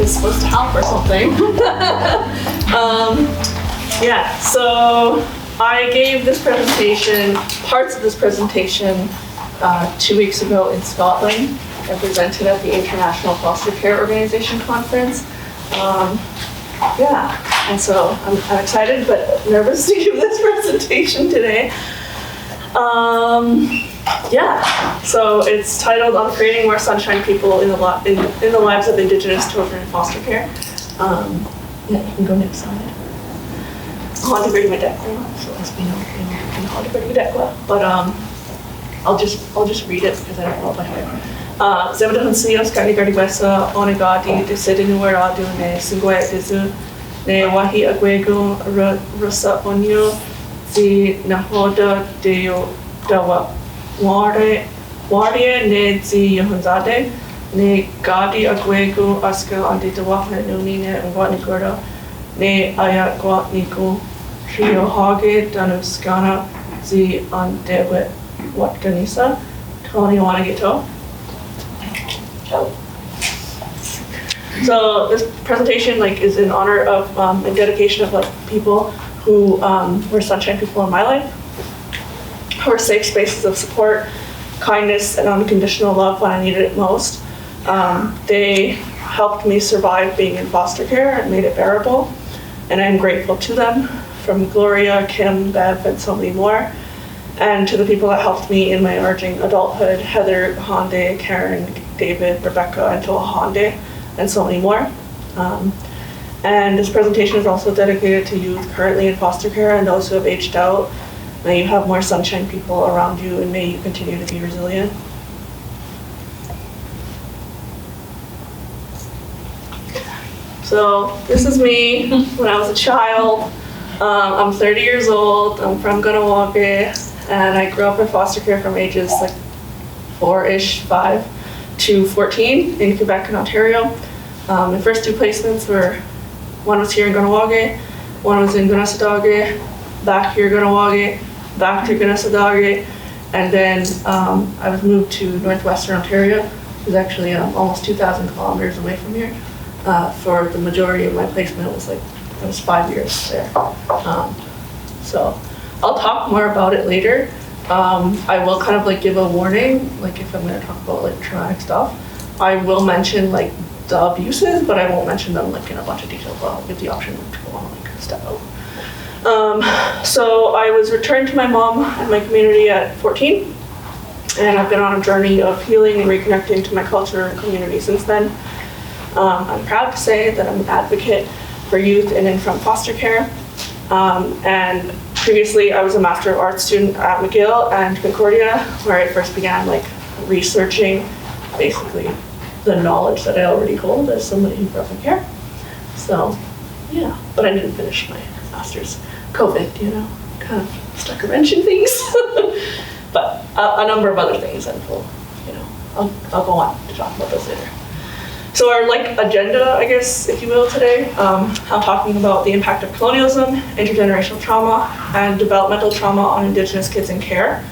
is supposed to help or something. Yeah, so I gave this presentation, parts of this presentation, 2 weeks ago in Scotland. I presented at the International Foster Care Organization Conference. Yeah, and so I'm excited but nervous to give this presentation today. Yeah, so it's titled on creating more sunshine people in the lives of Indigenous children in foster care. Yeah, you can go next slide. So as we know, but I'll just read it because I don't know by heart. Zemdahunsios onigadi desidinuradu ne singwetizu ne wahi agwegu rusa onyo zi nahoda deo dawa waria ne zi yahunzade ne gadi agwegu aska andi dawafna nuni ne ngwanigordo ne ayakwa niku trio hage danuskana zi andewe watganisa Tony Wanagito. So this presentation is in honor of and dedication of people who were sunshine people in my life, who were safe spaces of support, kindness, and unconditional love when I needed it most. They helped me survive being in foster care and made it bearable, and I'm grateful to them, from Gloria, Kim, Bev, and so many more. And to the people that helped me in my emerging adulthood, Heather, Honde, Karen, David, Rebecca, and Toa Honde, and so many more. And this presentation is also dedicated to youth currently in foster care and those who have aged out. May you have more sunshine people around you, and may you continue to be resilient. So this is me when I was a child. I'm 30 years old. I'm from Kahnawà, and I grew up in foster care from ages 4-ish, 5 to 14 in Quebec and Ontario. My first 2 placements were, one was here in Kahnawà, one was in Gunnesadage, back here Kahnawà, back to Gunnesadage, and then I was moved to Northwestern Ontario, which is actually almost 2,000 kilometers away from here. For the majority of my placement, it was 5 years there. So I'll talk more about it later. I will kind of give a warning, if I'm going to talk about traumatic stuff. I will mention the abuses, but I won't mention them in a bunch of detail. But I'll give the option to go on step out. So I was returned to my mom and my community at 14, and I've been on a journey of healing and reconnecting to my culture and community since then. I'm proud to say that I'm an advocate for youth in and from foster care. And previously I was a Master of Arts student at McGill and Concordia, where I first began researching basically the knowledge that I already hold as somebody who grew up in care. So yeah, but I didn't finish my master's. COVID, kind of stuck a wrench in things. But a number of other things, and I'll go on to talk about those later. So our agenda, I guess, if you will, today, I'm talking about the impact of colonialism, intergenerational trauma, and developmental trauma on Indigenous kids in care.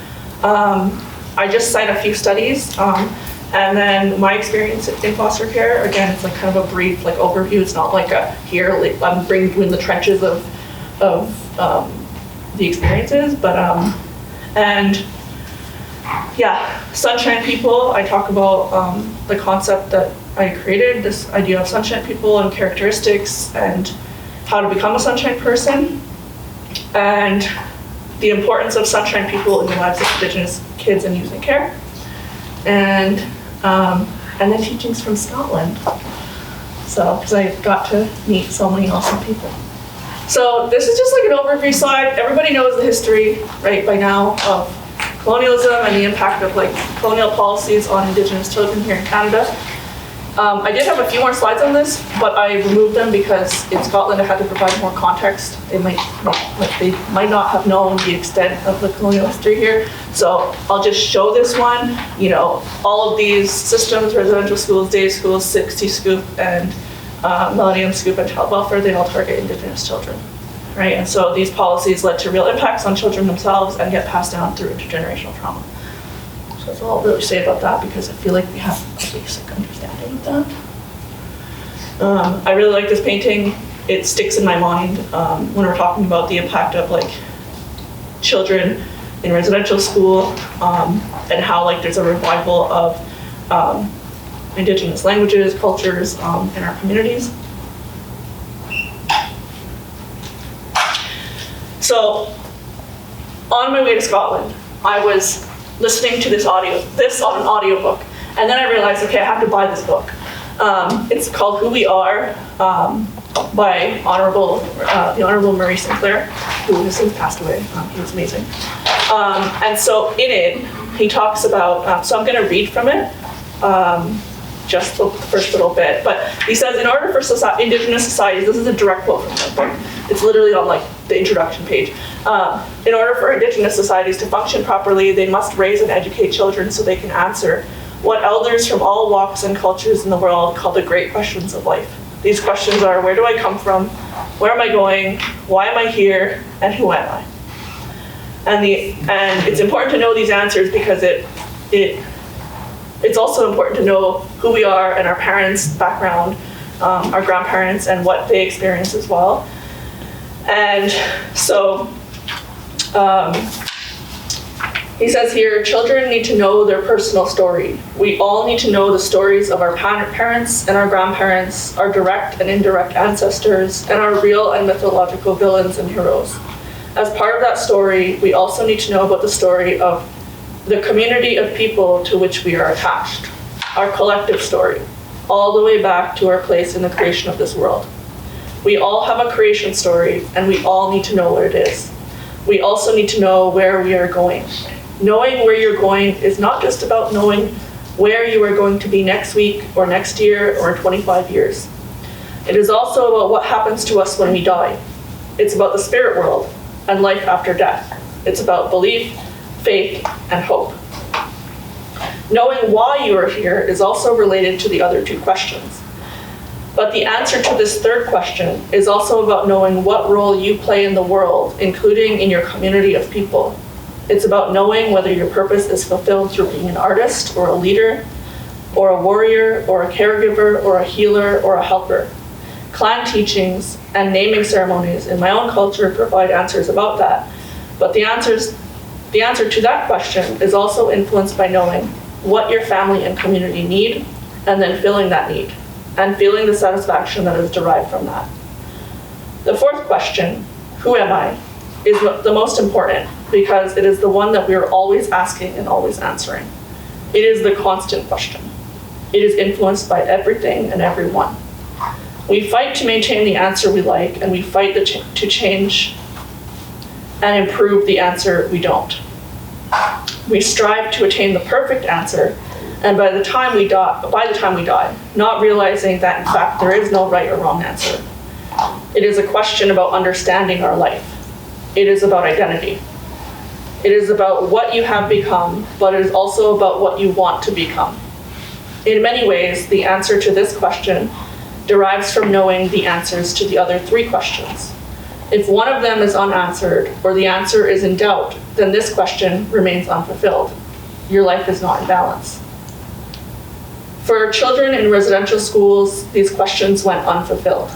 I just cite a few studies, and then my experience in foster care. Again, it's kind of a brief overview. It's not I'm bringing you in the trenches of the experiences, but and yeah, sunshine people. I talk about the concept that I created, this idea of sunshine people and characteristics and how to become a sunshine person, and the importance of sunshine people in the lives of Indigenous kids and youth in care, and then teachings from Scotland. So, because I got to meet so many awesome people. So this is just an overview slide. Everybody knows the history, right, by now of colonialism and the impact of colonial policies on Indigenous children here in Canada. I did have a few more slides on this, but I removed them because in Scotland I had to provide more context. They might not have known the extent of the colonial history here. So I'll just show this one. All of these systems, residential schools, day schools, 60 Scoop, and Millennium Scoop, and child welfare, they all target Indigenous children, right? And so these policies led to real impacts on children themselves and get passed down through intergenerational trauma. So that's all I'll really say about that, because I feel we have a basic understanding of that. I really like this painting. It sticks in my mind when we're talking about the impact of like children in residential school and how like there's a revival of Indigenous languages, cultures in our communities. So on my way to Scotland, I was listening to this on an audiobook, and then I realized, okay, I have to buy this book. It's called Who We Are by the Honorable Murray Sinclair, who has since passed away. He was amazing. And so in it, he talks about, so I'm going to read from it, just the first little bit, but he says, in order for Indigenous societies, this is a direct quote from the book, it's literally on like the introduction page. In order for Indigenous societies to function properly, they must raise and educate children so they can answer what elders from all walks and cultures in the world call the great questions of life. These questions are, where do I come from? Where am I going? Why am I here? And who am I? And it's important to know these answers because it's also important to know who we are and our parents' background, our grandparents, and what they experience as well. And so he says here, children need to know their personal story. We all need to know the stories of our parents and our grandparents, our direct and indirect ancestors, and our real and mythological villains and heroes. As part of that story, we also need to know about the story of the community of people to which we are attached, our collective story, all the way back to our place in the creation of this world. We all have a creation story, and we all need to know what it is. We also need to know where we are going. Knowing where you're going is not just about knowing where you are going to be next week or next year or in 25 years. It is also about what happens to us when we die. It's about the spirit world and life after death. It's about belief, faith, and hope. Knowing why you are here is also related to the other two questions. But the answer to this third question is also about knowing what role you play in the world, including in your community of people. It's about knowing whether your purpose is fulfilled through being an artist or a leader, or a warrior, or a caregiver, or a healer, or a helper. Clan teachings and naming ceremonies in my own culture provide answers about that, but the answer to that question is also influenced by knowing what your family and community need, and then filling that need, and feeling the satisfaction that is derived from that. The fourth question, who am I, is the most important because it is the one that we are always asking and always answering. It is the constant question. It is influenced by everything and everyone. We fight to maintain the answer we like, and we fight to change and improve the answer we don't. We strive to attain the perfect answer, and by the time we die, not realizing that in fact there is no right or wrong answer. It is a question about understanding our life. It is about identity. It is about what you have become, but it is also about what you want to become. In many ways, the answer to this question derives from knowing the answers to the other three questions. If one of them is unanswered, or the answer is in doubt, then this question remains unfulfilled. Your life is not in balance. For children in residential schools, these questions went unfulfilled.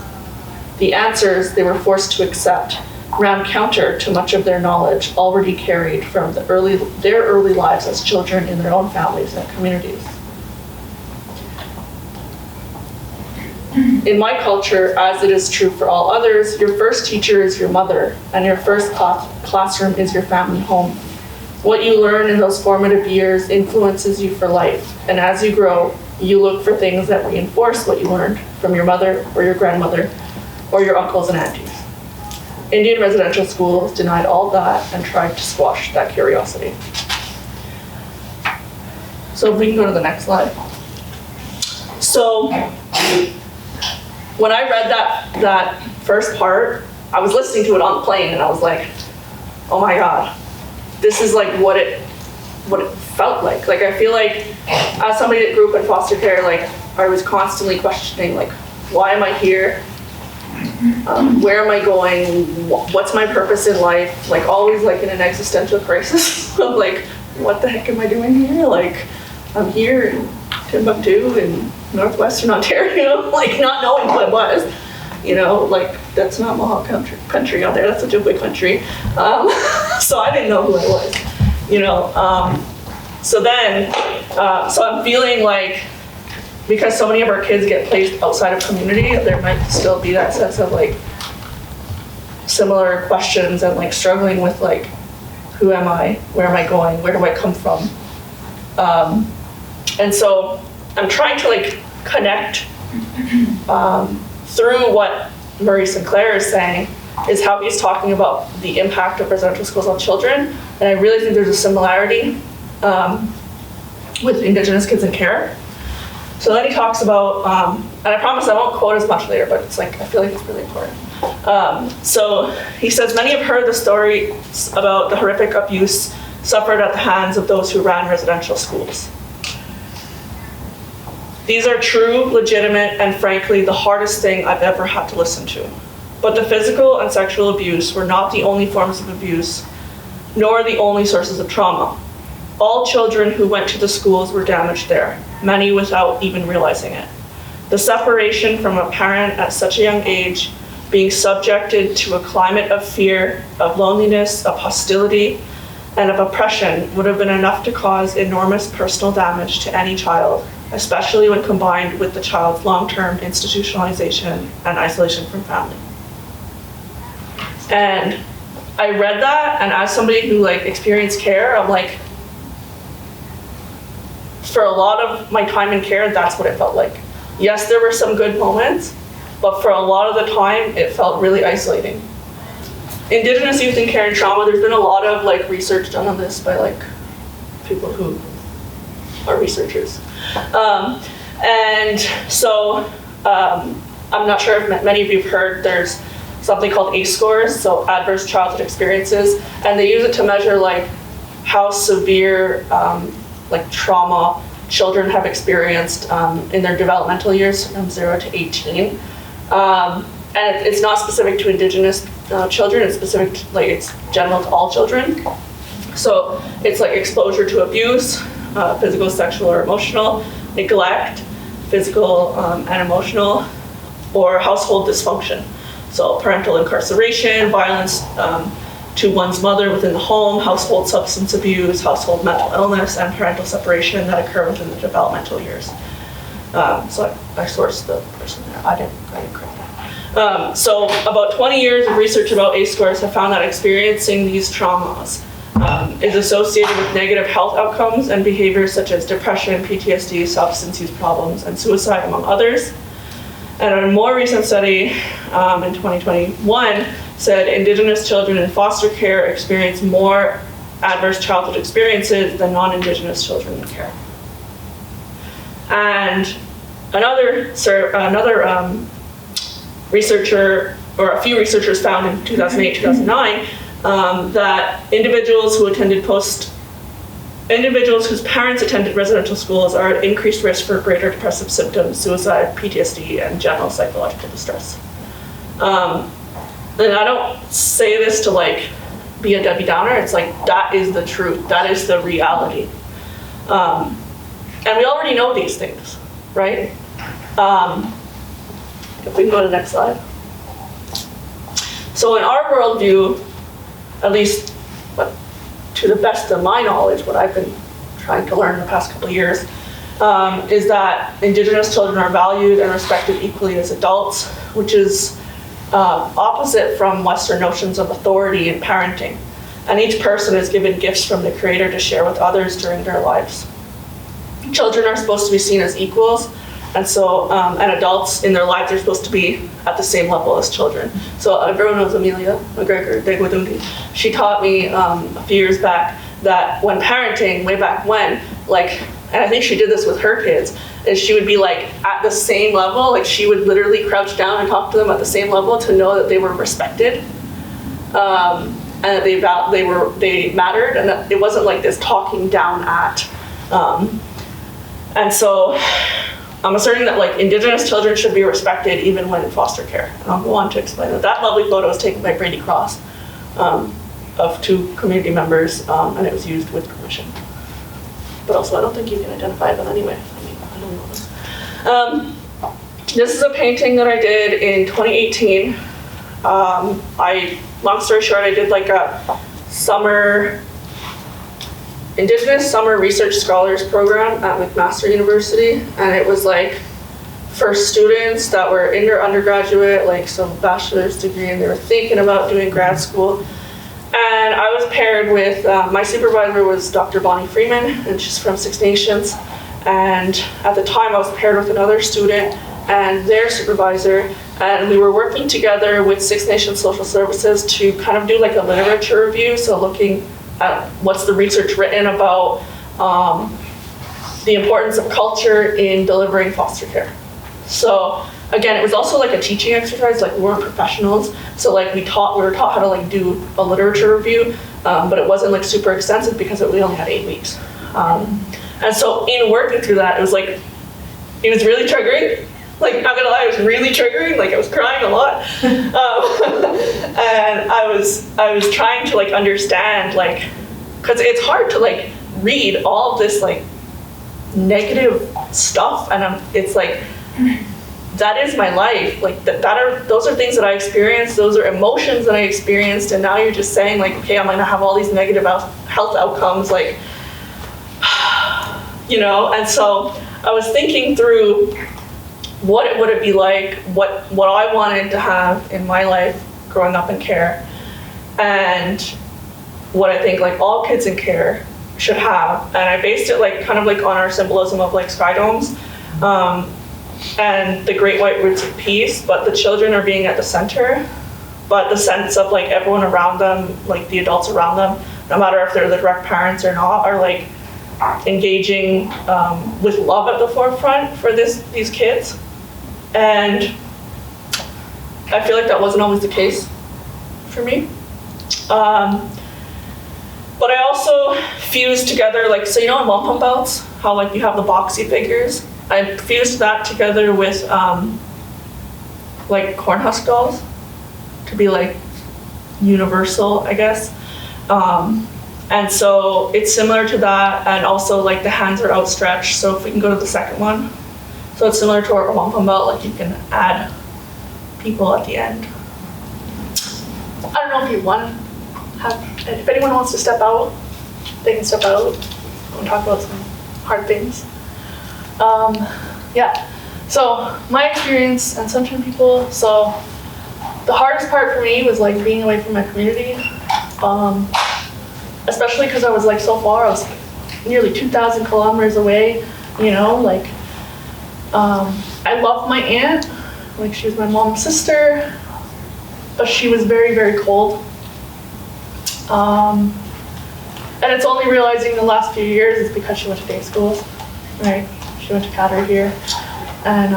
The answers they were forced to accept ran counter to much of their knowledge already carried from their early lives as children in their own families and communities. In my culture, as it is true for all others, your first teacher is your mother, and your first classroom is your family home. What you learn in those formative years influences you for life, and as you grow, you look for things that reinforce what you learned from your mother or your grandmother or your uncles and aunties. Indian residential schools denied all that and tried to squash that curiosity. So if we can go to the next slide. So when I read that first part, I was listening to it on the plane and I was like, oh my God, this is like what it felt like. Like I feel like as somebody that grew up in foster care, like I was constantly questioning like, why am I here? Where am I going? What's my purpose in life? Like always like in an existential crisis of like, what the heck am I doing here? Like I'm here in Timbuktu and Northwestern Ontario, like not knowing what it was. You know, like that's not Mohawk country out there, that's Ojibwe country. So I didn't know who I was, you know. So I'm feeling like, because so many of our kids get placed outside of community, there might still be that sense of like similar questions and like struggling with like, who am I? Where am I going? Where do I come from? And so I'm trying to like connect through what Murray Sinclair is saying, is how he's talking about the impact of residential schools on children. And I really think there's a similarity with Indigenous kids in care. So then he talks about, and I promise I won't quote as much later, but it's like, I feel like it's really important. So he says, many have heard the stories about the horrific abuse suffered at the hands of those who ran residential schools. These are true, legitimate, and frankly, the hardest thing I've ever had to listen to. But the physical and sexual abuse were not the only forms of abuse, nor the only sources of trauma. All children who went to the schools were damaged there, many without even realizing it. The separation from a parent at such a young age, being subjected to a climate of fear, of loneliness, of hostility, and of oppression would have been enough to cause enormous personal damage to any child, especially when combined with the child's long-term institutionalization and isolation from family. And I read that, and as somebody who like experienced care, I'm like, for a lot of my time in care, that's what it felt like. Yes, there were some good moments, but for a lot of the time, it felt really isolating. Indigenous youth in care and trauma, there's been a lot of like research done on this by like people who are researchers. And so I'm not sure if many of you have heard, there's something called ACE scores, so adverse childhood experiences, and they use it to measure like how severe like trauma children have experienced in their developmental years from 0 to 18. And it's not specific to Indigenous children, it's specific to, like, it's general to all children. So it's like exposure to abuse, physical, sexual, or emotional, neglect, physical and emotional, or household dysfunction. So parental incarceration, violence to one's mother within the home, household substance abuse, household mental illness, and parental separation that occur within the developmental years. So I sourced the person there. I didn't correct that. So about 20 years of research about ACE scores have found that experiencing these traumas is associated with negative health outcomes and behaviors such as depression, PTSD, substance use problems, and suicide, among others. And a more recent study in 2021 said Indigenous children in foster care experience more adverse childhood experiences than non-Indigenous children in care. And another researcher, or a few researchers found in 2008, 2009, that individuals whose parents attended residential schools are at increased risk for greater depressive symptoms, suicide, PTSD, and general psychological distress. And I don't say this to like be a Debbie Downer, it's like that is the truth, that is the reality. And we already know these things, right? If we can go to the next slide. So in our worldview, at least to the best of my knowledge, what I've been trying to learn in the past couple of years, is that Indigenous children are valued and respected equally as adults, which is opposite from Western notions of authority and parenting. And each person is given gifts from the Creator to share with others during their lives. Children are supposed to be seen as equals, and so and adults in their lives are supposed to be at the same level as children. So everyone knows Amelia McGregor Degwadundi. She taught me a few years back that when parenting, way back when, like, and I think she did this with her kids, is she would be like at the same level, like she would literally crouch down and talk to them at the same level to know that they were respected, and that they mattered, and that it wasn't like this talking down at. And so I'm asserting that like Indigenous children should be respected even when in foster care. And I'll go on to explain that. That lovely photo was taken by Brady Cross of 2 community members, and it was used with permission. But also I don't think you can identify them anyway. I mean, I don't know This is a painting that I did in 2018. Long story short, I did like a Indigenous Summer Research Scholars Program at McMaster University, and it was like for students that were in their undergraduate, like some bachelor's degree, and they were thinking about doing grad school. And I was paired with, my supervisor was Dr. Bonnie Freeman, and she's from Six Nations. And at the time I was paired with another student and their supervisor, and we were working together with Six Nations Social Services to kind of do like a literature review, so looking at what's the research written about the importance of culture in delivering foster care. So again, it was also like a teaching exercise, like we weren't professionals, so like we were taught how to like do a literature review, but it wasn't like super extensive because we only had 8 weeks. And so in working through that, it was really triggering. Like, not gonna lie, it was really triggering. Like, I was crying a lot, and I was trying to like understand, like, because it's hard to like read all of this like negative stuff, and it's like that is my life. Like those are things that I experienced. Those are emotions that I experienced, and now you're just saying like, okay, I'm gonna have all these negative health outcomes, like, you know. And so I was thinking through, what would it be like, what I wanted to have in my life growing up in care, and what I think like all kids in care should have. And I based it like kind of like on our symbolism of like sky domes and the great white roots of peace, but the children are being at the center, but the sense of like everyone around them, like the adults around them, no matter if they're the direct parents or not, are like engaging with love at the forefront for these kids. And I feel like that wasn't always the case for me. But I also fused together, like, so you know in wampum belts, how like you have the boxy figures? I fused that together with like corn husk dolls to be like universal, I guess. And so it's similar to that, and also like the hands are outstretched. So if we can go to the second one. So it's similar to our wampum belt, like you can add people at the end. I don't know if anyone wants to step out, they can step out and talk about some hard things. Yeah, so my experience and Sunshine people, so the hardest part for me was like being away from my community, especially because I was like so far. I was nearly 2,000 kilometers away, you know, like I loved my aunt, like she was my mom's sister, but she was very, very cold. And it's only realizing the last few years is because she went to day schools, right? She went to catering here, and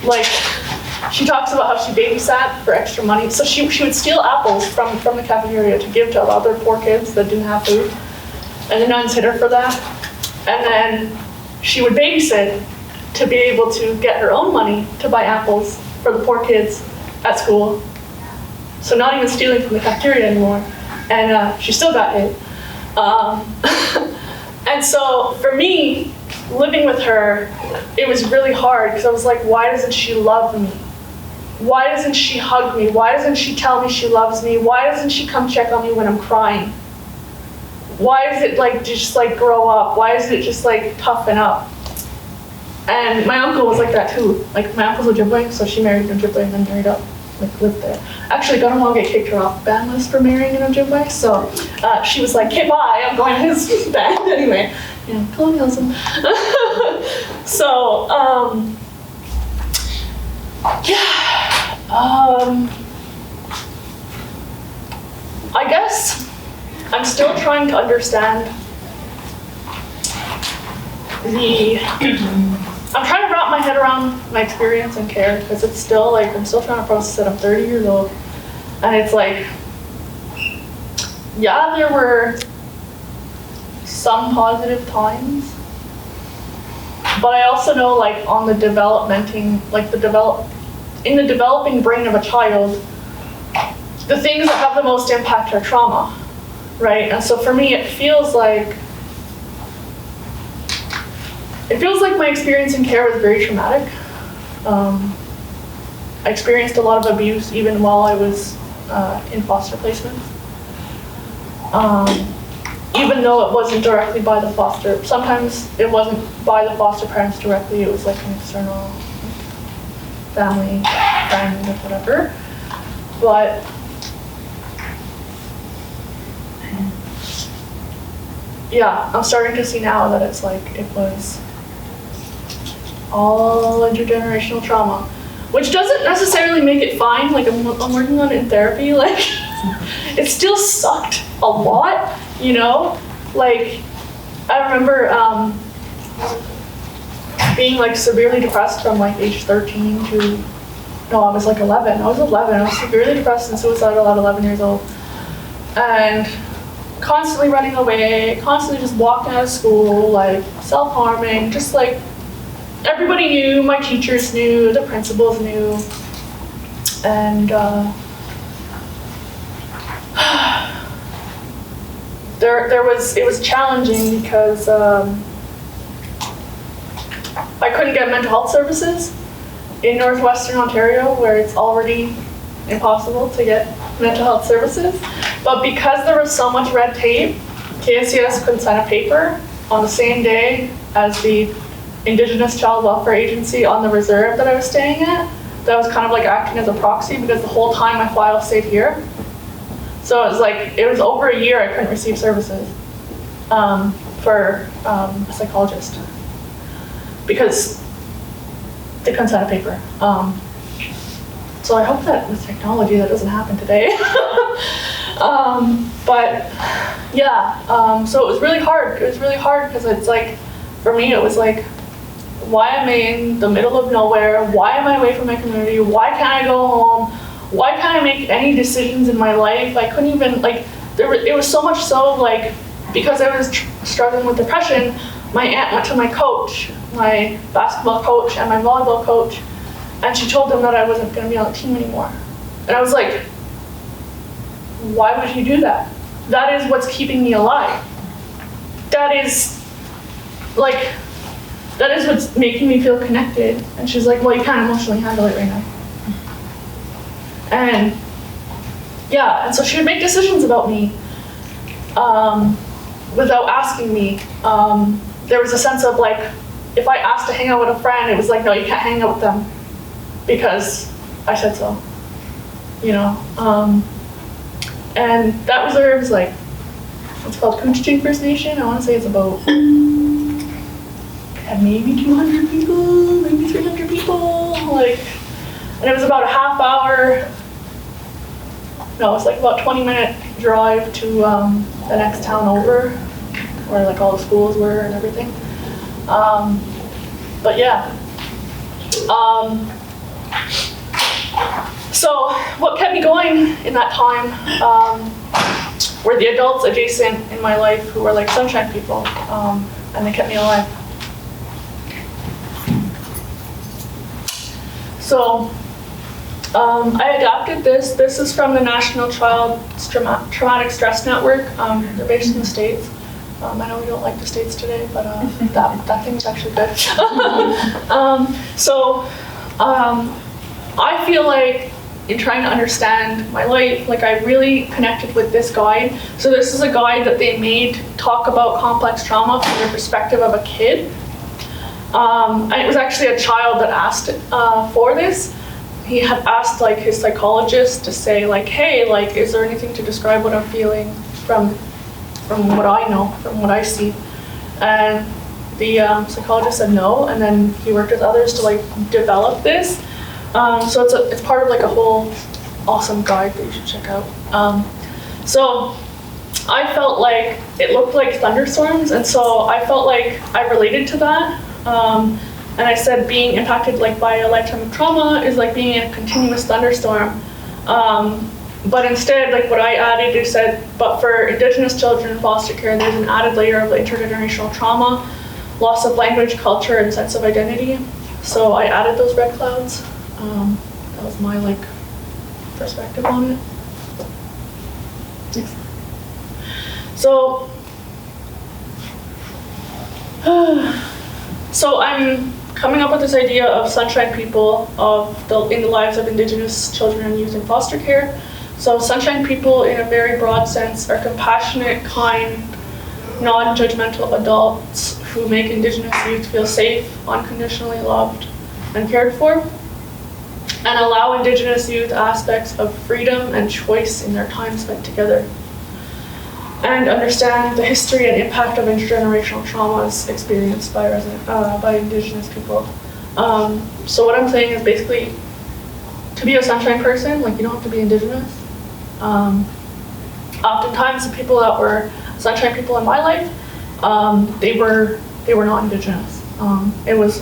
like she talks about how she babysat for extra money. So she would steal apples from the cafeteria to give to other poor kids that didn't have food, and the nuns hit her for that. And then she would babysit to be able to get her own money to buy apples for the poor kids at school. So not even stealing from the cafeteria anymore. And she still got hit. And so for me, living with her, it was really hard because I was like, why doesn't she love me? Why doesn't she hug me? Why doesn't she tell me she loves me? Why doesn't she come check on me when I'm crying? Why is it like just like grow up? Why is it just like toughen up? And my uncle was like that too. Like my uncle's Ojibwe, so she married an Ojibwe and then married up, like lived there. Actually, Kahnawà kicked her off the band list for marrying an Ojibwe, so she was like, "Okay, bye, I'm going to his band anyway." You know, colonialism. So I guess I'm still trying to understand I'm trying to wrap my head around my experience in care, because it's still like, I'm still trying to process it. I'm 30 years old, and it's like, yeah, there were some positive times, but I also know like on the developing brain of a child, the things that have the most impact are trauma, right? And so for me, it feels like it feels like my experience in care was very traumatic. I experienced a lot of abuse even while I was in foster placements. Even though it wasn't directly by the foster, sometimes it wasn't by the foster parents directly, it was like an external family, friend, or whatever. But yeah, I'm starting to see now that it's like it was all intergenerational trauma, which doesn't necessarily make it fine. Like I'm working on it in therapy. Like it still sucked a lot, you know. Like I remember being like severely depressed from like age 13 to I was like 11. I was 11. I was severely depressed and suicidal at 11 years old, and constantly running away, constantly just walking out of school, like self-harming, just like everybody knew, my teachers knew, the principals knew, and it was challenging because I couldn't get mental health services in Northwestern Ontario, where it's already impossible to get mental health services. But because there was so much red tape, KNCS couldn't sign a paper on the same day as the Indigenous Child Welfare Agency on the reserve that I was staying at. That was kind of like acting as a proxy because the whole time my file stayed here. So it was like, it was over a year I couldn't receive services for a psychologist because they couldn't sign a paper. So I hope that with technology that doesn't happen today. But yeah, so it was really hard. It was really hard because it's like, for me, it was like, why am I in the middle of nowhere? Why am I away from my community? Why can't I go home? Why can't I make any decisions in my life? I couldn't even, like, it was so much so, like, because I was struggling with depression, my aunt went to my coach, my basketball coach and my volleyball coach, and she told them that I wasn't going to be on the team anymore. And I was like, why would you do that? That is what's keeping me alive. That is what's making me feel connected. And she's like, well, you can't emotionally handle it right now. And yeah, and so she would make decisions about me without asking me. There was a sense of like, if I asked to hang out with a friend, it was like, no, you can't hang out with them because I said so, you know. And that reserve is like, it's called Couchiching First Nation. I want to say it's about maybe 200 people, maybe 300 people, like, and it was about a half hour, no, it's like about 20-minute drive to the next town over, where like all the schools were and everything. But yeah. So what kept me going in that time were the adults adjacent in my life who were like sunshine people, and they kept me alive. So I adapted this. This is from the National Child Traumatic Stress Network. They're based in the States. I know we don't like the States today, but that thing's actually good. I feel like in trying to understand my life, like I really connected with this guide. So this is a guide that they made to talk about complex trauma from the perspective of a kid. And it was actually a child that asked for this. He had asked like his psychologist to say like, hey, like, is there anything to describe what I'm feeling from what I know, from what I see? And the psychologist said no, and then he worked with others to like develop this. So it's part of like a whole awesome guide that you should check out. So I felt like it looked like thunderstorms, and so I felt like I related to that. And I said being impacted like by a lifetime of trauma is like being in a continuous thunderstorm. But instead, like what I added, it said, but for Indigenous children in foster care, there's an added layer of intergenerational trauma, loss of language, culture, and sense of identity. So I added those red clouds. That was my like perspective on it. Next. So So I'm coming up with this idea of sunshine people in the lives of Indigenous children and youth in foster care. So sunshine people, in a very broad sense, are compassionate, kind, non-judgmental adults who make Indigenous youth feel safe, unconditionally loved, and cared for, and allow Indigenous youth aspects of freedom and choice in their time spent together, and understand the history and impact of intergenerational traumas experienced by Indigenous people. So what I'm saying is basically, to be a sunshine person, like, you don't have to be Indigenous. Oftentimes the people that were sunshine people in my life, they were not Indigenous. It was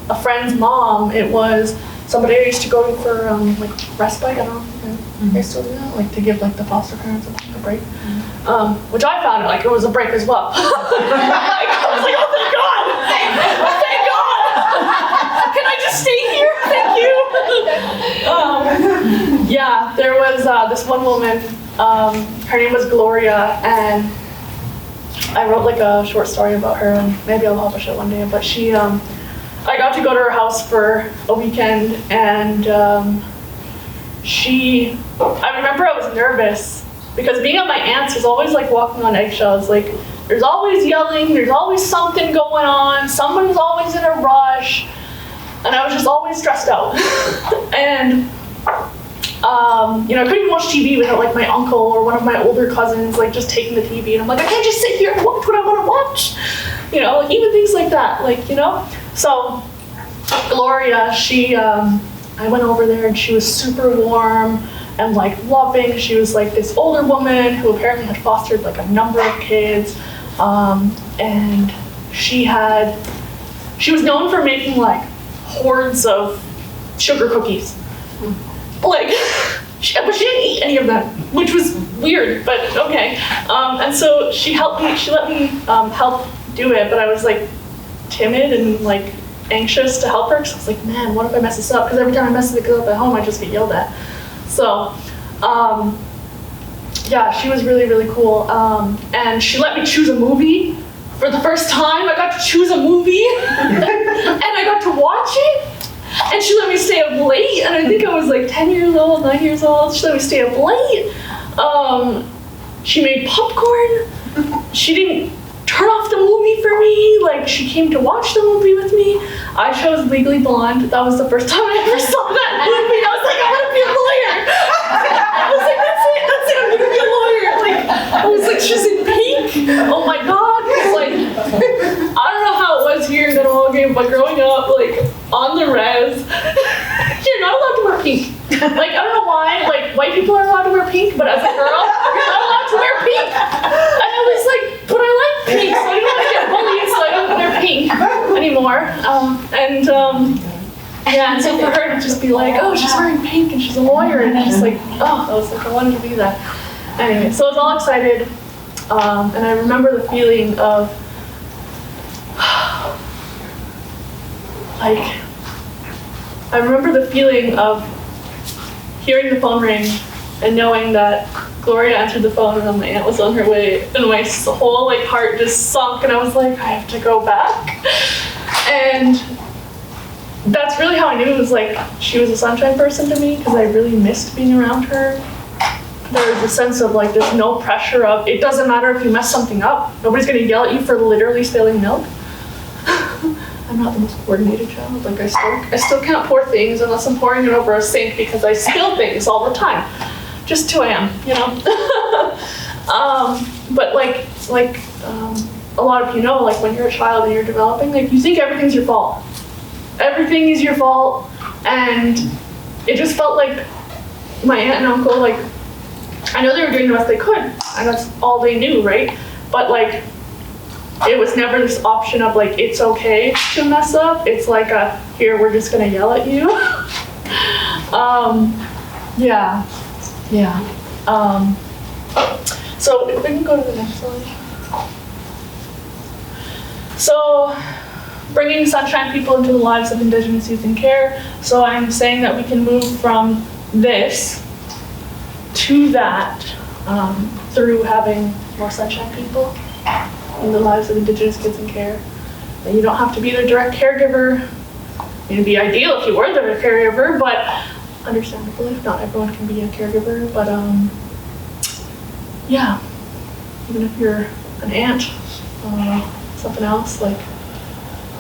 a friend's mom. It was somebody I used to go to for like respite. I don't know if they still do that, like to give like the foster parents a break. Which I found like it was a break as well. I was like, oh thank God! Thank God! Can I just stay here? Thank you. Yeah, there was this one woman. Her name was Gloria, and I wrote like a short story about her, and maybe I'll publish it one day. But she, I got to go to her house for a weekend, and I remember I was nervous because being at my aunt's was always like walking on eggshells. Like, there's always yelling, there's always something going on, someone's always in a rush, and I was just always stressed out. And I couldn't even watch TV without like my uncle or one of my older cousins like just taking the TV, and I'm like, I can't just sit here and watch what I want to watch. Like even things like that, So Gloria, I went over there and she was super warm and like loving. She was like this older woman who apparently had fostered like a number of kids, and she was known for making like hordes of sugar cookies. Like, but she didn't eat any of them, which was weird, but okay. And so she let me help do it, but I was like timid and like anxious to help her, because I was like, man, what if I mess this up? Because every time I mess it up at home, I just get yelled at. So, yeah, she was really, really cool. And she let me choose a movie. For the first time, I got to choose a movie, and I got to watch it. And she let me stay up late, and I think I was like 10 years old, 9 years old. She let me stay up late. She made popcorn. She didn't turn off the movie for me. Like, she came to watch the movie with me. I chose Legally Blonde. That was the first time I ever saw that movie. I was like, I want to be a lawyer. I was like, that's it, I'm gonna be a lawyer. Like, I was like, she's in pink. Oh my God. Like, I don't know how it was here in Kahnawà, but growing up, like, on the res, you're not allowed to wear pink. Like, I don't know why, like, white people are allowed to wear pink, but as a girl, you're not allowed to wear pink. And I was like, but I like pink, so I don't want to get bullied, so I don't wear pink anymore. And so for her to just be like, oh, she's wearing pink and she's a lawyer, and just like, oh, I was like, I wanted to be that. Anyway, so I was all excited, and I remember the feeling of, hearing the phone ring and knowing that Gloria answered the phone and then my aunt was on her way, and my whole like heart just sunk, and I was like, I have to go back. And that's really how I knew it was like she was a sunshine person to me, because I really missed being around her. There was a sense of like there's no pressure of, it doesn't matter if you mess something up. Nobody's gonna yell at you for literally spilling milk. I'm not the most coordinated child. Like I still can't pour things unless I'm pouring it over a sink, because I spill things all the time. Just who I am, But a lot of like when you're a child and you're developing, like you think everything's your fault. Everything is your fault, and it just felt like my aunt and uncle, like, I know they were doing the best they could, and that's all they knew, right? But like, it was never this option of like, it's okay to mess up. It's like here, we're just gonna yell at you. So if we can go to the next slide. So, bringing sunshine people into the lives of Indigenous youth in care. So I'm saying that we can move from this to that through having more sunshine people in the lives of Indigenous kids in care. You don't have to be their direct caregiver. It'd be ideal if you were their caregiver, but understandably, not everyone can be a caregiver. But yeah, even if you're an aunt, something else, like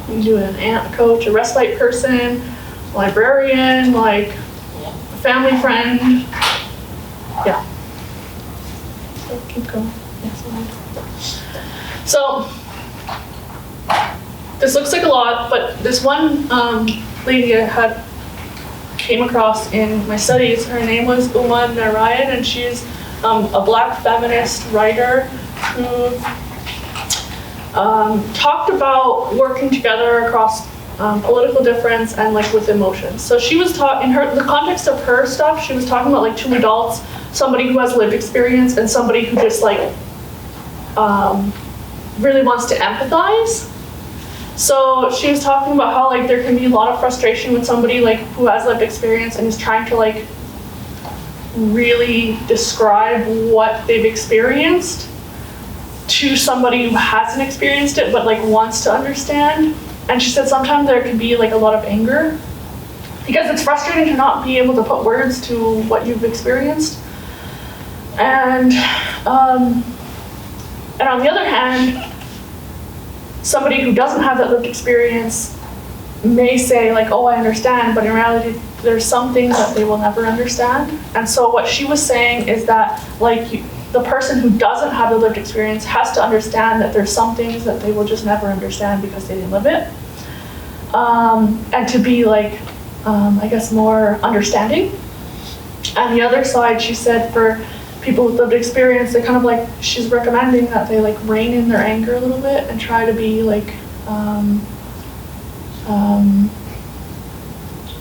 you can do an aunt coach, a respite person, librarian, like a family friend. Yeah. So keep going. Next slide. So this looks like a lot, but this one lady I came across in my studies, her name was Uma Narayan, and she's a Black feminist writer who talked about working together across political difference and like with emotions. So she was in the context of her stuff, she was talking about like two adults, somebody who has lived experience and somebody who just like really wants to empathize. So she was talking about how like there can be a lot of frustration with somebody like who has lived experience and is trying to like really describe what they've experienced to somebody who hasn't experienced it but like wants to understand. And she said sometimes there can be like a lot of anger because it's frustrating to not be able to put words to what you've experienced. And on the other hand, somebody who doesn't have that lived experience may say like, oh, I understand, but in reality, there's some things that they will never understand. And so what she was saying is that like the person who doesn't have the lived experience has to understand that there's some things that they will just never understand because they didn't live it. And to be like, I guess more understanding. And the other side, she said for people with lived experience, they kind of like, she's recommending that they like rein in their anger a little bit and try to be like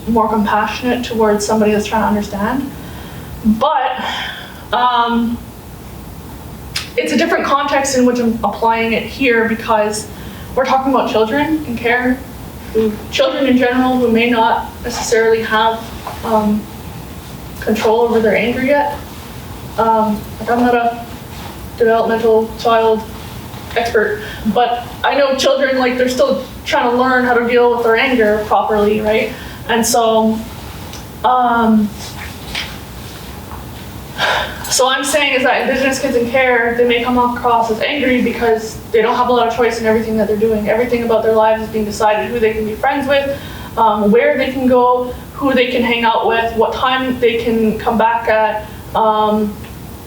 more compassionate towards somebody that's trying to understand. But it's a different context in which I'm applying it here because we're talking about children in care, children in general who may not necessarily have control over their anger yet. Like I'm not a developmental child expert, but I know children, like they're still trying to learn how to deal with their anger properly, right? And so, so I'm saying is that Indigenous kids in care, they may come across as angry because they don't have a lot of choice in everything that they're doing. Everything about their lives is being decided, who they can be friends with, where they can go, who they can hang out with, what time they can come back at,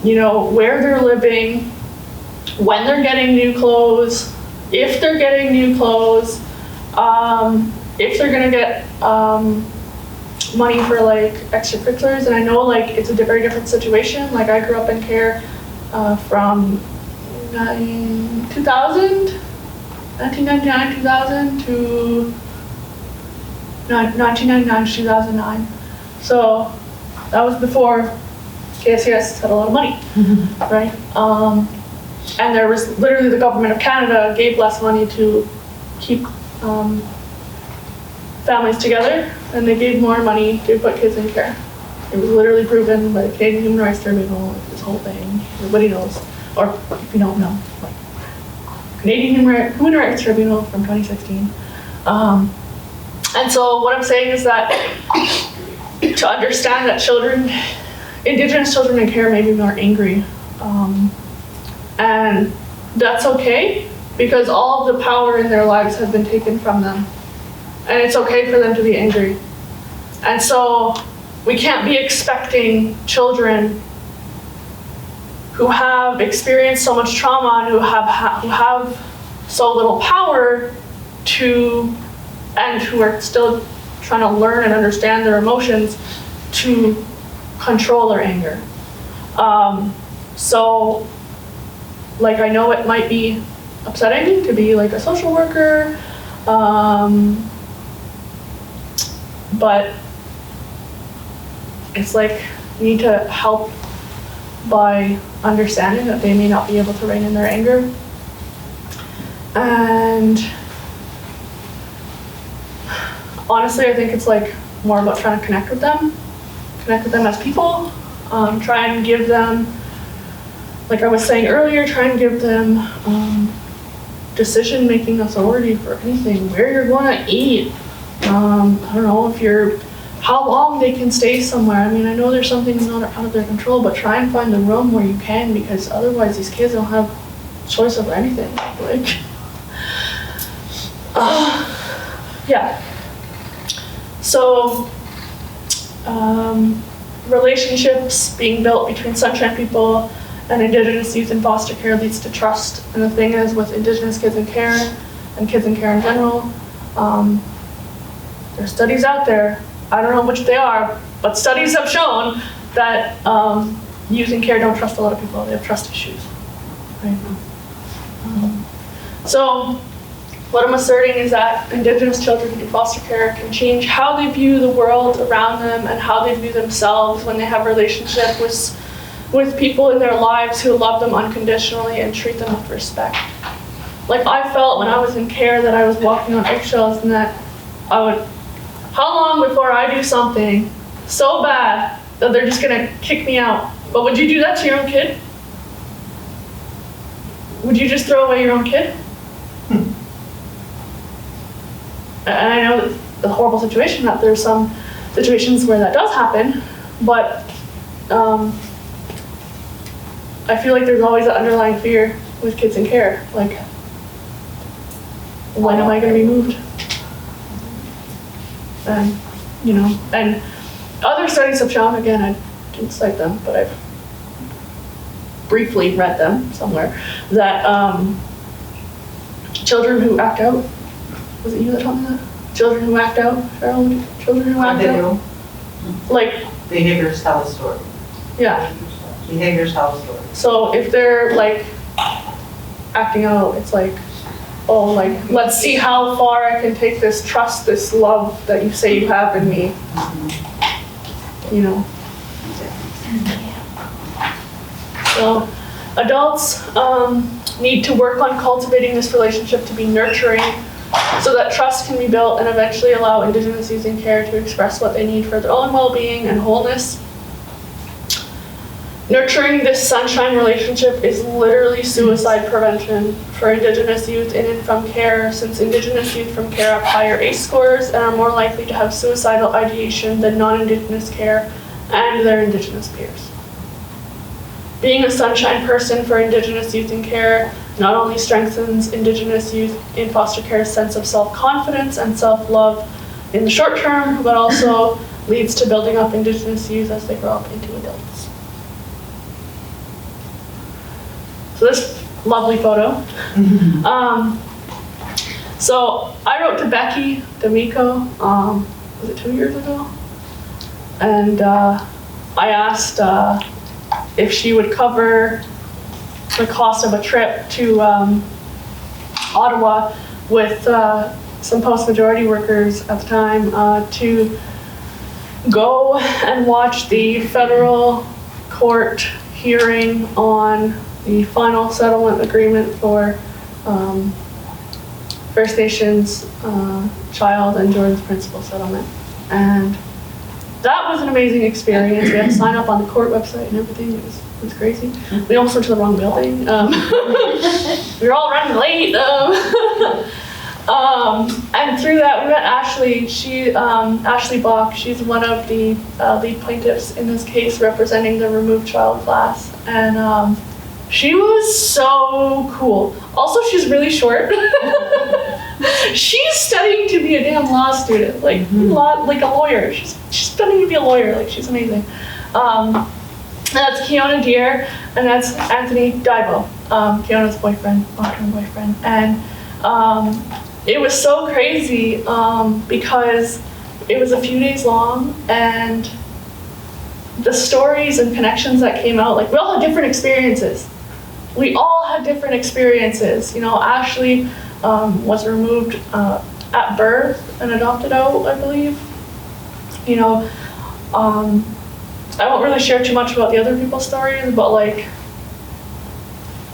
you know, where they're living, when they're getting new clothes, if they're getting new clothes, if they're gonna get money for like extracurriculars. And I know like it's a very different situation. Like I grew up in care from 1999, 2000 to 1999 to 2009. So that was before KSCS had a lot of money, right? And there was literally the government of Canada gave less money to keep families together, and they gave more money to put kids in care. It was literally proven by the Canadian Human Rights Tribunal, this whole thing. Everybody knows, or if you don't know, like Canadian Human Rights Tribunal from 2016. And so what I'm saying is that to understand that children, Indigenous children in care may be more angry. And that's okay, because all of the power in their lives has been taken from them. And it's okay for them to be angry. And so we can't be expecting children who have experienced so much trauma and who have so little power and who are still trying to learn and understand their emotions to control their anger. So, like, I know it might be upsetting to be like a social worker, but it's like you need to help by understanding that they may not be able to rein in their anger. And honestly, I think it's like more about trying to connect with them as people, try and give them, like I was saying earlier, try and give them decision-making authority for anything, where you're going to eat. I don't know how long they can stay somewhere. I mean, I know there's something not out of their control, but try and find a room where you can, because otherwise these kids don't have choice over anything. Like, yeah. So, relationships being built between Sunshine people and Indigenous youth in foster care leads to trust. And the thing is, with Indigenous kids in care and kids in care in general, there's studies out there, I don't know which they are, but studies have shown that youth in care don't trust a lot of people. They have trust issues. Right? So what I'm asserting is that Indigenous children in foster care can change how they view the world around them and how they view themselves when they have a relationship with people in their lives who love them unconditionally and treat them with respect. Like, I felt when I was in care that I was walking on eggshells, and that how long before I do something so bad that they're just gonna kick me out? But would you do that to your own kid? Would you just throw away your own kid? And I know it's a horrible situation, that there's some situations where that does happen, but I feel like there's always an underlying fear with kids in care. Like, when am I going to be moved? And, and other studies have shown, again, I didn't cite them, but I've briefly read them somewhere, that children who act out, was it you that told me that? Children who act out, Cheryl? Children who act out? Like, behaviors tell a story. Yeah. Behaviors tell a story. So if they're like acting out, it's like, oh, like, let's see how far I can take this trust, this love that you say you have in me. So adults need to work on cultivating this relationship to be nurturing, so that trust can be built and eventually allow Indigenous youth in care to express what they need for their own well-being and wholeness. Nurturing this sunshine relationship is literally suicide prevention for Indigenous youth in and from care, since Indigenous youth from care have higher ACE scores and are more likely to have suicidal ideation than non-Indigenous care and their Indigenous peers. Being a sunshine person for Indigenous youth in care not only strengthens Indigenous youth in foster care's sense of self-confidence and self-love in the short term, but also leads to building up Indigenous youth as they grow up into adults. So this lovely photo. So I wrote to Becky D'Amico, was it 2 years ago? And I asked if she would cover the cost of a trip to Ottawa with some post-majority workers at the time to go and watch the federal court hearing on the final settlement agreement for First Nations child and Jordan's principal settlement. And that was an amazing experience. We had to sign up on the court website and everything. It was crazy. We almost went to the wrong building. We were all running late. And through that, we met Ashley. Ashley Bach. She's one of the lead plaintiffs in this case, representing the removed child class. And she was so cool. Also, she's really short. She's studying to be a damn law student, like like a lawyer. She's studying to be a lawyer. Like, she's amazing. And that's Keona Deere, and that's Anthony Divo, Keona's boyfriend, long-term boyfriend. And it was so crazy because it was a few days long, and the stories and connections that came out, like, we all had different experiences. We all had different experiences. Ashley was removed at birth and adopted out, I believe. I won't really share too much about the other people's stories, but like,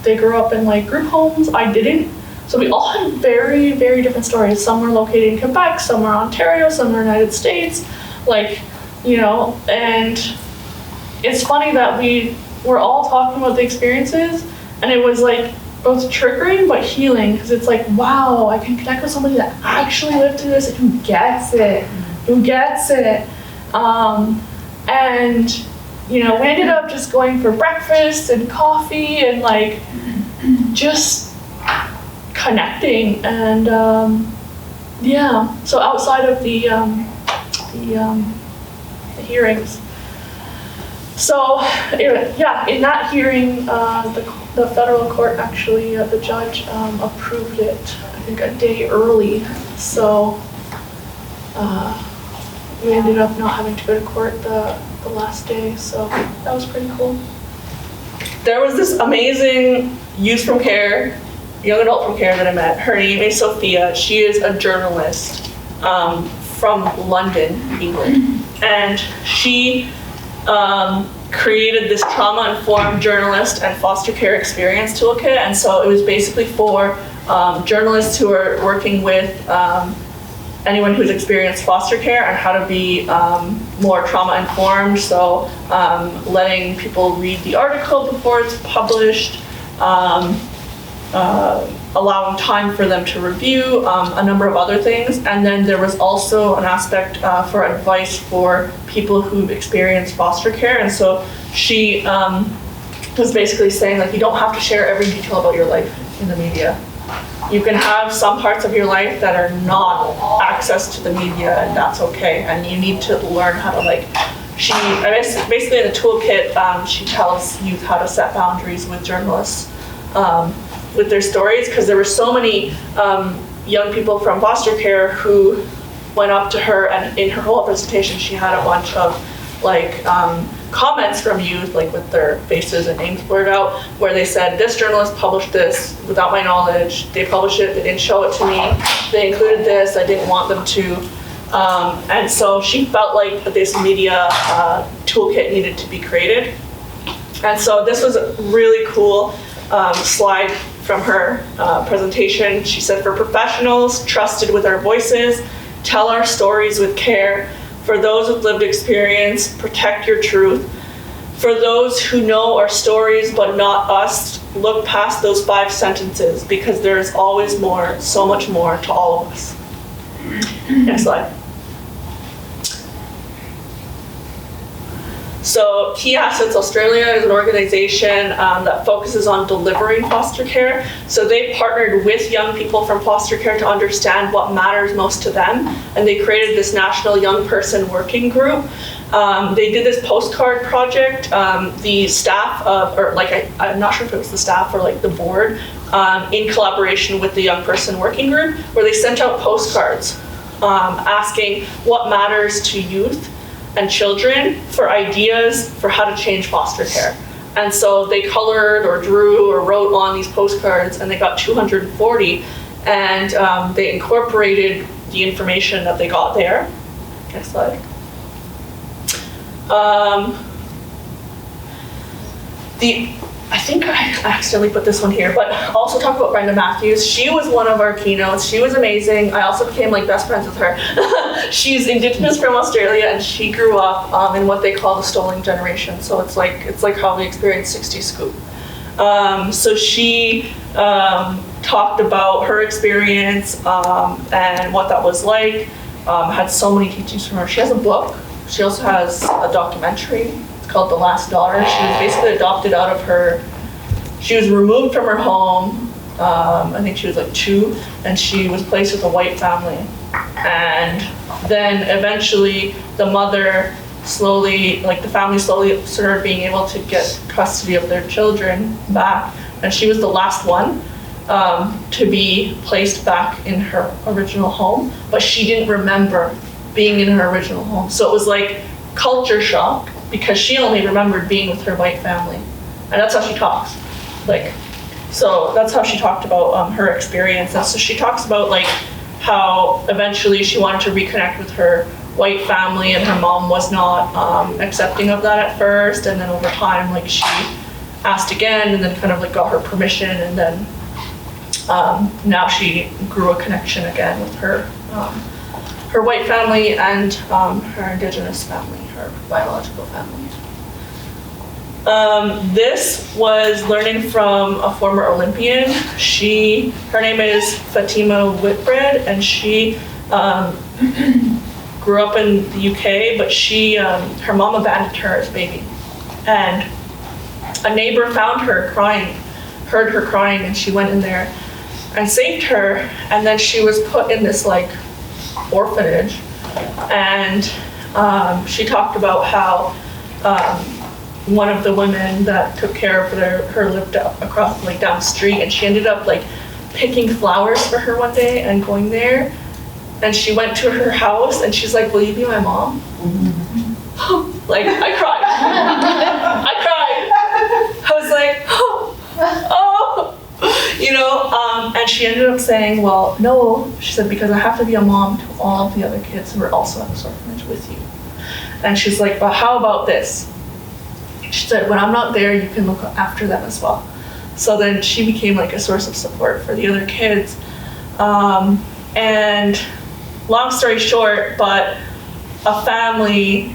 they grew up in like group homes. I didn't. So we all had very, very different stories. Some were located in Quebec, some were Ontario, some were United States. Like, and it's funny that we were all talking about the experiences, and it was like both triggering but healing, because it's like, wow, I can connect with somebody that actually lived through this and who gets it. And we ended up just going for breakfast and coffee and like just connecting. And so outside of the hearings. So in that hearing, the federal court actually, the judge approved it, I think a day early. So we ended up not having to go to court the last day. So that was pretty cool. There was this amazing youth from care, young adult from care that I met. Her name is Sophia. She is a journalist from London, England. And she created this trauma-informed journalist and foster care experience toolkit. And so it was basically for journalists who are working with anyone who's experienced foster care and how to be more trauma-informed. So letting people read the article before it's published, allowing time for them to review, a number of other things. And then there was also an aspect for advice for people who've experienced foster care. And so she was basically saying, like, you don't have to share every detail about your life in the media. You can have some parts of your life that are not access to the media, and that's okay. And you need to learn how to, like, basically in the toolkit, she tells youth how to set boundaries with journalists with their stories, because there were so many young people from foster care who went up to her, and in her whole presentation she had a bunch of like comments from youth, like with their faces and names blurred out, where they said, this journalist published this without my knowledge, they published it, they didn't show it to me, they included this, I didn't want them to. And so she felt like this media toolkit needed to be created. And so this was a really cool slide from her presentation. She said, for professionals trusted with our voices, tell our stories with care. For those with lived experience, protect your truth. For those who know our stories but not us, look past those 5 sentences, because there is always more, so much more to all of us. Next slide. So Key Assets Australia is an organization that focuses on delivering foster care. So they partnered with young people from foster care to understand what matters most to them, and they created this National Young Person Working Group. They did this postcard project. The staff I'm not sure if it was the staff or like the board, in collaboration with the Young Person Working Group, where they sent out postcards asking what matters to youth and children for ideas for how to change foster care. And so they colored or drew or wrote on these postcards, and they got 240, and they incorporated the information that they got there. Next slide. I think I accidentally put this one here, but also talk about Brenda Matthews. She was one of our keynotes. She was amazing. I also became like best friends with her. She's Indigenous from Australia, and she grew up in what they call the stolen generation. So it's like how we experienced 60 Scoop. So she talked about her experience and what that was like. Had so many teachings from her. She has a book. She also has a documentary. Called The Last Daughter. She was basically adopted out of her, she was removed from her home, I think she was like 2, and she was placed with a white family. And then eventually the mother slowly, like the family slowly started being able to get custody of their children back, and she was the last one to be placed back in her original home, but she didn't remember being in her original home. So it was like culture shock, because she only remembered being with her white family. And that's how she talks. So that's how she talked about her experience. And so she talks about like how eventually she wanted to reconnect with her white family, and her mom was not accepting of that at first. And then over time, like she asked again, and then kind of like got her permission. And then now she grew a connection again with her white family and her Indigenous family, her biological family. This was learning from a former Olympian. Her name is Fatima Whitbread, and she grew up in the UK, but her mom abandoned her as a baby. And a neighbor found her crying, heard her crying, and she went in there and saved her. And then she was put in this like orphanage. And she talked about how one of the women that took care of her lived across, like down the street, and she ended up like picking flowers for her one day and going there. And she went to her house and she's like, "Will you be my mom?" Like, I cried. I cried. I was like, oh, you know, and she ended up saying, "Well, no," she said, "because I have to be a mom to all the other kids who are also at this orphanage with you." And she's like, "But how about this?" She said, "When I'm not there, you can look after them as well." So then she became like a source of support for the other kids. And long story short, but a family,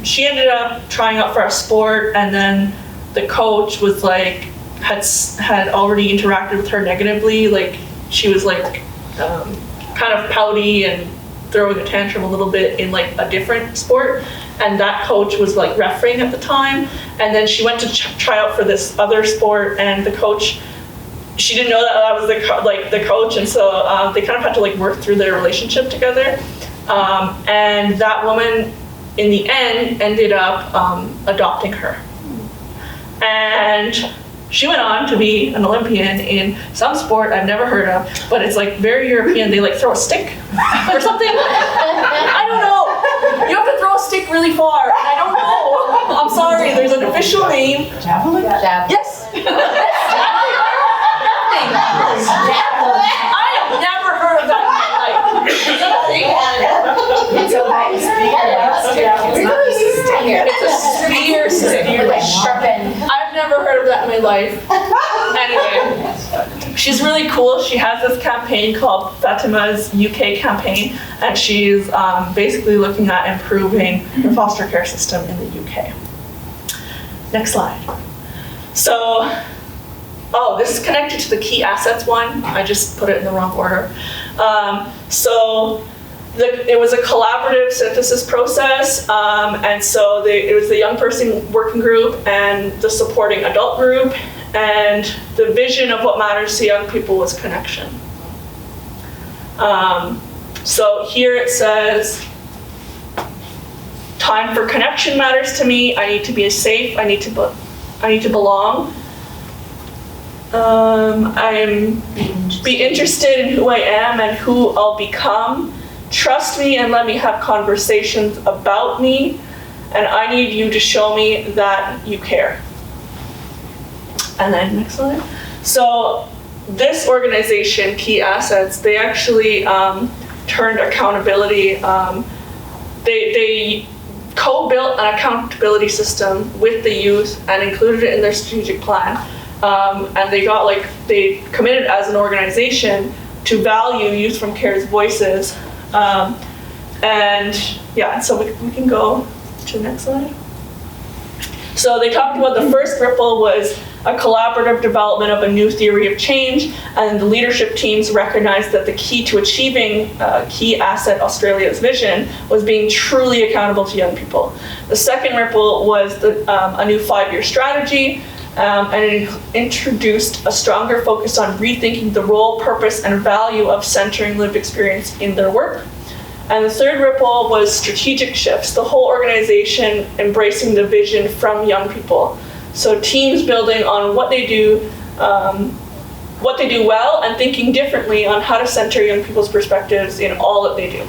she ended up trying out for a sport, and then the coach was like, had already interacted with her negatively. Like, she was like kind of pouty and throwing a tantrum a little bit in like a different sport, and that coach was like refereeing at the time. And then she went to try out for this other sport, and the coach, she didn't know that I was the coach, and so they kind of had to like work through their relationship together. And that woman, in the end, ended up adopting her. And she went on to be an Olympian in some sport I've never heard of, but it's like very European. They like throw a stick or something. I don't know. You have to throw a stick really far, and I don't know. I'm sorry. There's an official name. Javelin? Yes. I have never heard of that in my life. It's a light spear. It's a spear. Like sharpened. I've never heard of that in my life. Anyway, she's really cool. She has this campaign called Fatima's UK campaign, and she's basically looking at improving the foster care system in the UK. Next slide. So, this is connected to the key assets one. I just put it in the wrong order. It was a collaborative synthesis process, and so it was the young person working group and the supporting adult group, and the vision of what matters to young people was connection. So here it says, time for connection matters to me. I need to be safe. I need to belong. Be interested in who I am and who I'll become. Trust me and let me have conversations about me, and I need you to show me that you care. And then next slide. So this organization, Key Assets, they actually turned accountability. They co-built an accountability system with the youth and included it in their strategic plan. And they committed as an organization to value Youth from Care's voices. So we can go to the next slide. So they talked about the first ripple was a collaborative development of a new theory of change, and the leadership teams recognized that the key to achieving Key Asset Australia's vision was being truly accountable to young people. The second ripple was a new 5-year strategy, and it introduced a stronger focus on rethinking the role, purpose, and value of centering lived experience in their work. And the third ripple was strategic shifts, the whole organization embracing the vision from young people. So teams building on what they do well, and thinking differently on how to center young people's perspectives in all that they do.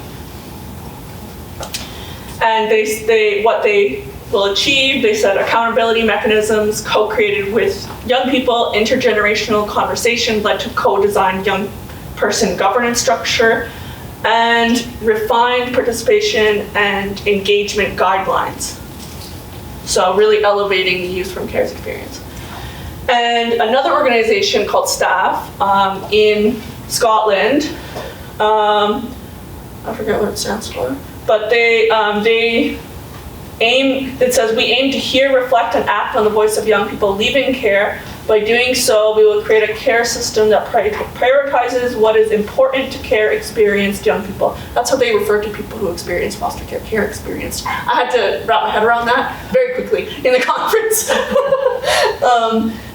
And what they will achieve, they said, accountability mechanisms co-created with young people, intergenerational conversation led to co-designed young person governance structure, and refined participation and engagement guidelines. So really elevating the Youth from Care's experience. And another organization called Staff in Scotland, I forget what it stands for, but they It says, we aim to hear, reflect, and act on the voice of young people leaving care. By doing so, we will create a care system that prioritizes what is important to care-experienced young people. That's how they refer to people who experience foster care experienced. I had to wrap my head around that very quickly in the conference.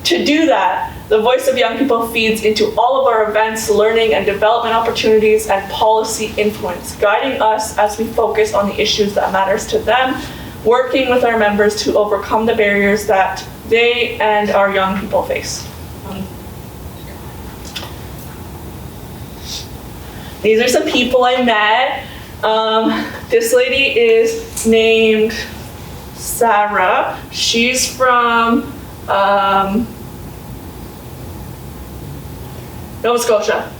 To do that, the voice of young people feeds into all of our events, learning and development opportunities, and policy influence, guiding us as we focus on the issues that matters to them, working with our members to overcome the barriers that they and our young people face. These are some people I met. This lady is named Sarah. She's from Nova Scotia.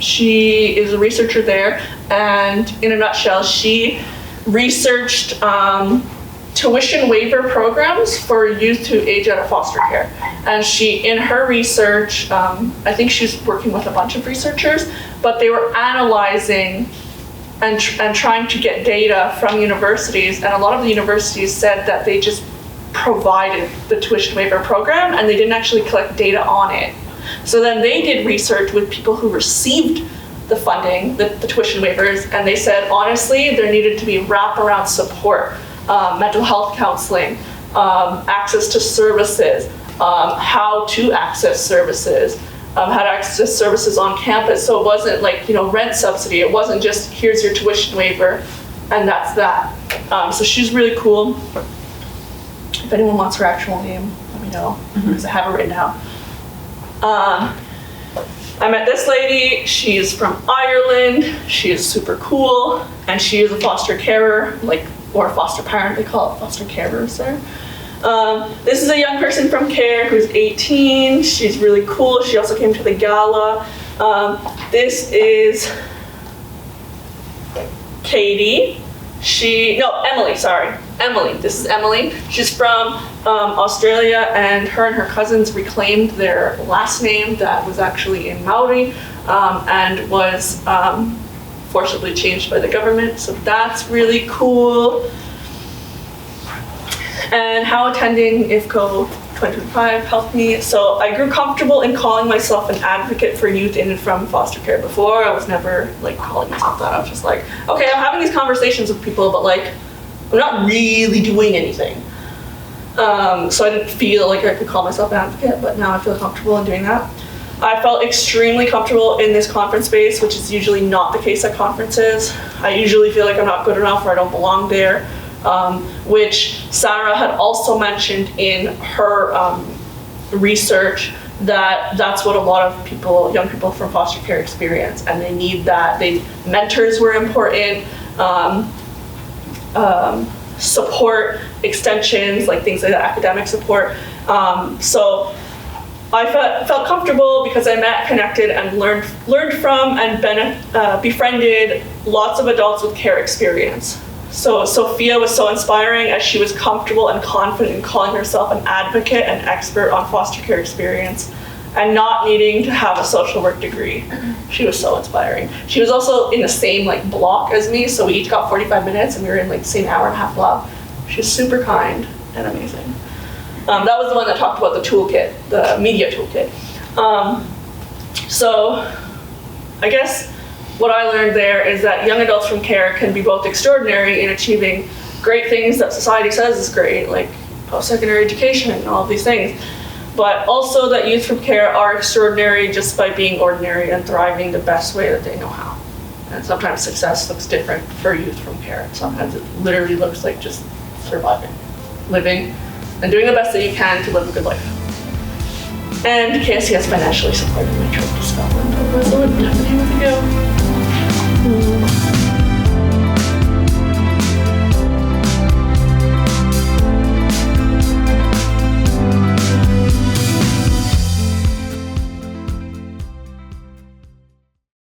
She is a researcher there, and in a nutshell, she researched tuition waiver programs for youth who age out of foster care. And she, in her research, I think she's working with a bunch of researchers, but they were analyzing and trying to get data from universities, and a lot of the universities said that they just provided the tuition waiver program and they didn't actually collect data on it. So then they did research with people who received the funding, the tuition waivers, and they said, honestly, there needed to be wraparound support, mental health counseling, access to services, how to access services, how to access services on campus. So it wasn't like, rent subsidy. It wasn't just, here's your tuition waiver, and that's that. So she's really cool. If anyone wants her actual name, let me know, because I have it written down. I met this lady. She's from Ireland. She is super cool, and she is a foster carer, or a foster parent. They call it foster carers there. This is a young person from CARE who's 18. She's really cool. She also came to the gala. This is Katie. Emily. This is Emily. She's from Australia, and her cousins reclaimed their last name that was actually in Maori and was forcibly changed by the government. So that's really cool. And how attending IFCO 2025 helped me. So I grew comfortable in calling myself an advocate for youth in and from foster care. Before, I was never calling myself that. I was just like, okay, I'm having these conversations with people, but I'm not really doing anything. So I didn't feel like I could call myself an advocate, but now I feel comfortable in doing that. I felt extremely comfortable in this conference space, which is usually not the case at conferences. I usually feel like I'm not good enough or I don't belong there. Which Sarah had also mentioned in her research, that's what a lot of people, young people from foster care experience, and they need that. Mentors were important, support, extensions, things like that, academic support. So I felt comfortable because I met, connected, and learned from and befriended lots of adults with care experience. So Sophia was so inspiring as she was comfortable and confident in calling herself an advocate and expert on foster care experience and not needing to have a social work degree. She was so inspiring. She was also in the same block as me, so we each got 45 minutes and we were in the same hour and a half block. She was super kind and amazing. That was the one that talked about the toolkit, the media toolkit. So I guess what I learned there is that young adults from care can be both extraordinary in achieving great things that society says is great, like post-secondary education and all of these things, but also that youth from care are extraordinary just by being ordinary and thriving the best way that they know how. And sometimes success looks different for youth from care. Sometimes it literally looks like just surviving, living, and doing the best that you can to live a good life. And KSC has financially supported my trip to Scotland, otherwise I wouldn't have been able to go.